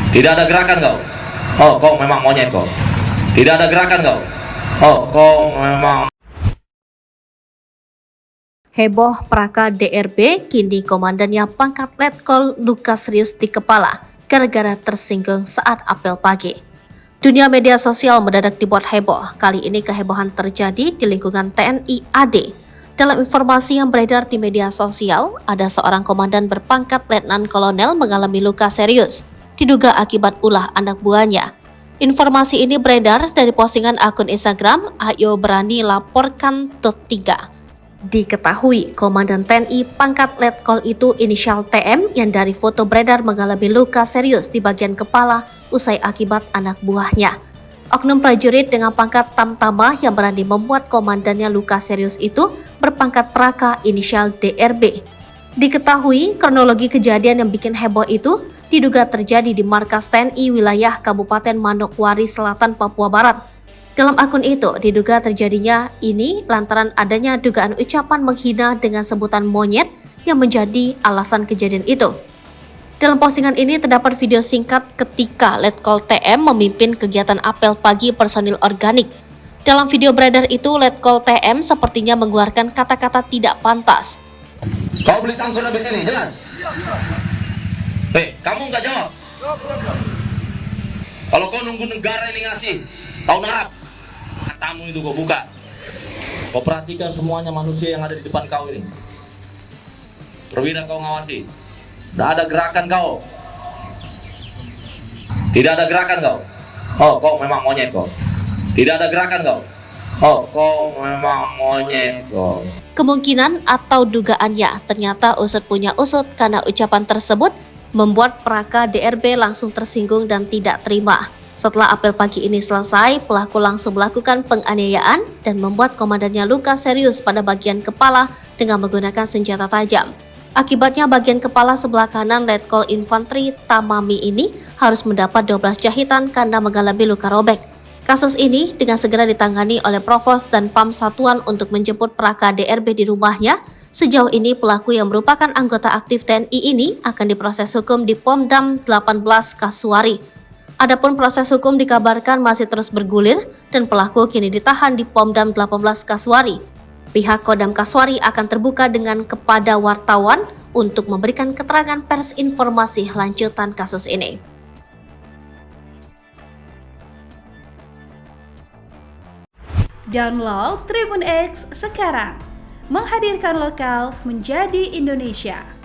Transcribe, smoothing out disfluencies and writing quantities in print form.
Tidak ada gerakan kau. Oh, kau memang monyet kau. Tidak ada gerakan kau. Oh, kau memang. Heboh Praka DRB, kini komandannya pangkat Letkol luka serius di kepala gara-gara tersinggung saat apel pagi. Dunia media sosial mendadak dibuat heboh. Kali ini kehebohan terjadi di lingkungan TNI AD. Dalam informasi yang beredar di media sosial, ada seorang komandan berpangkat Letnan Kolonel mengalami luka serius, diduga akibat ulah anak buahnya. Informasi ini beredar dari postingan akun Instagram Ayo Berani Laporkan .3. Diketahui, Komandan TNI pangkat Letkol itu inisial TM yang dari foto beredar mengalami luka serius di bagian kepala usai akibat anak buahnya. Oknum prajurit dengan pangkat Tamtama yang berani membuat komandannya luka serius itu berpangkat Praka inisial DRB. Diketahui, kronologi kejadian yang bikin heboh itu diduga terjadi di markas TNI wilayah Kabupaten Manokwari Selatan, Papua Barat. Dalam akun itu, diduga terjadinya ini lantaran adanya dugaan ucapan menghina dengan sebutan monyet yang menjadi alasan kejadian itu. Dalam postingan ini terdapat video singkat ketika Letkol TM memimpin kegiatan apel pagi personil organik. Dalam video beredar itu, Letkol TM sepertinya mengeluarkan kata-kata tidak pantas. Kau beli sangkut habis ini, jelas? Kamu nggak jawab? Kalau kau nunggu negara ini ngasih, kau narap. Matamu itu kau buka. Kau perhatikan semuanya manusia yang ada di depan kau ini. Perwira kau ngawasi. Tidak ada gerakan kau. Tidak ada gerakan kau. Oh, kau memang monyet kau. Tidak ada gerakan kau. Oh, kau memang monyet kau. Kemungkinan atau dugaannya ternyata usut punya usut karena ucapan tersebut membuat Praka DRB langsung tersinggung dan tidak terima. Setelah apel pagi ini selesai, pelaku langsung melakukan penganiayaan dan membuat komandannya luka serius pada bagian kepala dengan menggunakan senjata tajam. Akibatnya bagian kepala sebelah kanan Letkol Infanteri Tamami ini harus mendapat 12 jahitan karena mengalami luka robek. Kasus ini dengan segera ditangani oleh Provos dan Pam Satuan untuk menjemput Praka DRB di rumahnya. Sejauh ini pelaku yang merupakan anggota aktif TNI ini akan diproses hukum di Pomdam 18 Kasuari. Adapun proses hukum dikabarkan masih terus bergulir dan pelaku kini ditahan di Pomdam 18 Kasuari. Pihak Kodam Kasuari akan terbuka dengan kepada wartawan untuk memberikan keterangan pers informasi lanjutan kasus ini. Download Tribun X sekarang, menghadirkan lokal menjadi Indonesia.